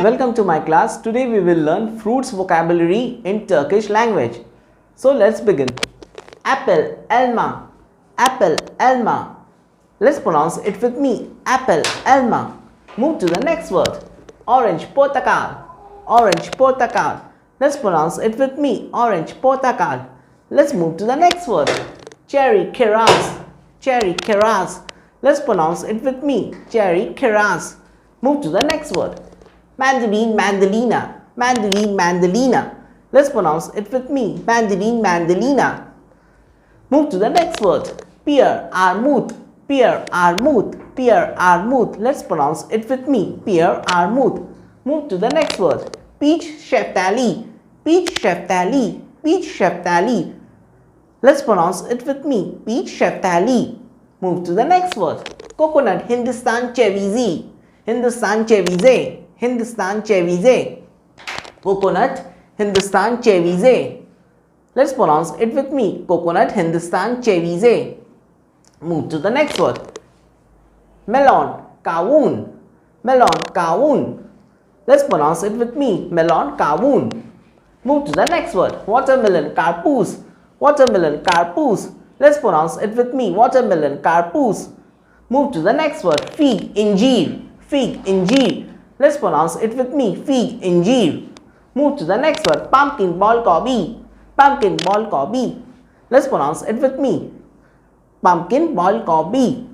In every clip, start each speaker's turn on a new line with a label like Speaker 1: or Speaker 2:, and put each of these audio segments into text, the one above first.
Speaker 1: Welcome to my class. Today we will learn fruits vocabulary in Turkish language. So let's begin. Apple, elma. Apple, elma. Let's pronounce it with me. Apple, elma. Move to the next word. Orange, portakal. Orange, portakal. Let's pronounce it with me. Orange, portakal. Let's move to the next word. Cherry, kiraz. Cherry, kiraz. Let's pronounce it with me. Cherry, kiraz. Move to the next word. Mandarin, mandolina. Mandarin, mandolina. Let's pronounce it with me. Mandarin, mandolina. Move to the next word. Pear, armut. Pear, armut. Pear, armut. Let's pronounce it with me. Pear, armut. Move to the next word. Peach, sheftali. Peach, sheftali. Peach, sheftali. Let's pronounce it with me. Peach, sheftali. Move to the next word. Coconut, Hindustan cevizi. Hindustan cevizi. Hindustan cevizi. Coconut, Hindustan cevizi. Let's pronounce it with me. Coconut, Hindustan cevizi. Move to the next word. Melon, kawun. Melon, kawun. Let's pronounce it with me. Melon, kawun. Move to the next word. Watermelon, karpuz. Watermelon, karpuz. Let's pronounce it with me. Watermelon, karpuz. Move to the next word. Fig, injir. Fig, injir. Let's pronounce it with me. Fig, injir. Move to the next word. Pumpkin, ball gobi. Pumpkin, ball gobi. Let's pronounce it with me. Pumpkin, ball gobi.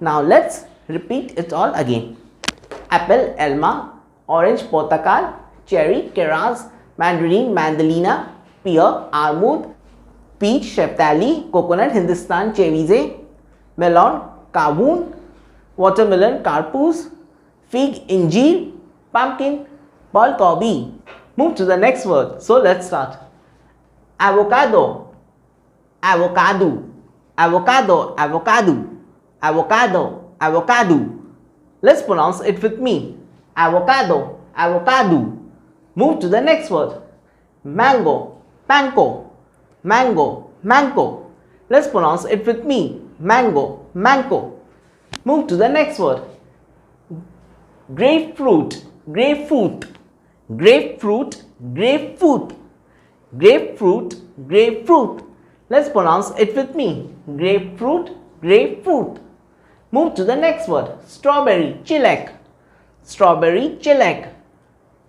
Speaker 1: Now let's repeat it all again. Apple, elma. Orange, portakal. Cherry, kiraz. Mandarin, mandolina. Pear, armut. Peach, sheftali. Coconut, Hindustan cevizi. Melon, kawun. Watermelon, karpuz. Fig, injir. Pumpkin, ball gobi. Move to the next word. So let's start. Avocado. Avocado. Avocado. Avocado. Avocado. Avocado. Let's pronounce it with me. Avocado. Avocado. Move to the next word. Mango. Mango. Mango. Mango. Let's pronounce it with me. Mango. Mango. Move to the next word. Grapefruit. Grapefruit. Grapefruit. Grapefruit. Grapefruit. Grapefruit. Let's pronounce it with me. Grapefruit. Grapefruit. Move to the next word. Strawberry. Chilek. Strawberry. Chilek.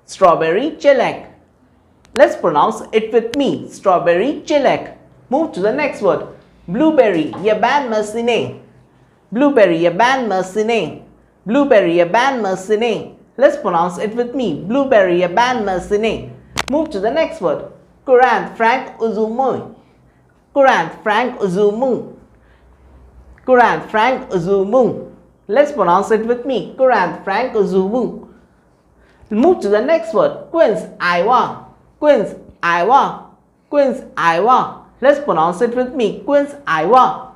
Speaker 1: Strawberry. Chilek. Let's pronounce it with me. Strawberry, chilek. Move to the next word. Blueberry, yaban mersine. Blueberry, yaban mersine. Blueberry, yaban mersine. Let's pronounce it with me. Blueberry, yaban mersine. Move to the next word. Courant, frank uzumu. Courant, frank uzumu. Courant, frank uzumu. Let's pronounce it with me. Courant, frank uzumu. Move to the next word. Quince, Iowa. Quince, Iowa. Quince, Iowa. Let's pronounce it with me. Quince, Iowa.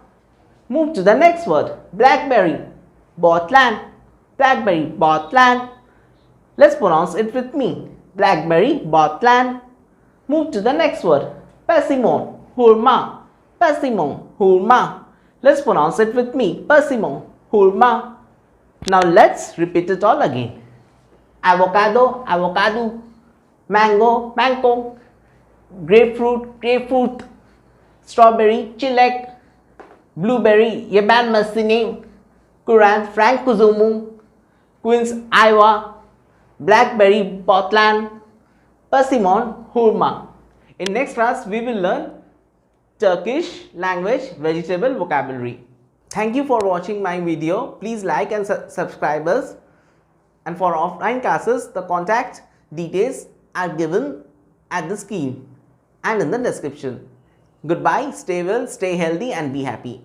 Speaker 1: Move to the next word. Blackberry, Botland. Blackberry, Botland. Let's pronounce it with me. Blackberry, Botland. Move to the next word. Persimmon, hurma. Persimmon, hurma. Let's pronounce it with me. Persimmon, hurma. Now let's repeat it all again. Avocado, avocado. Mango, mango. Grapefruit, grapefruit. Strawberry, chilek. Blueberry, yaban mersine. Courant, frank kuzumu. Quince, Iowa. Blackberry, Portland. Persimmon, hurma. In next class, we will learn Turkish language vegetable vocabulary. Thank you for watching my video. Please like and subscribe us. And for offline classes, the contact details are given at the screen and in the description. Goodbye, stay well, stay healthy and be happy.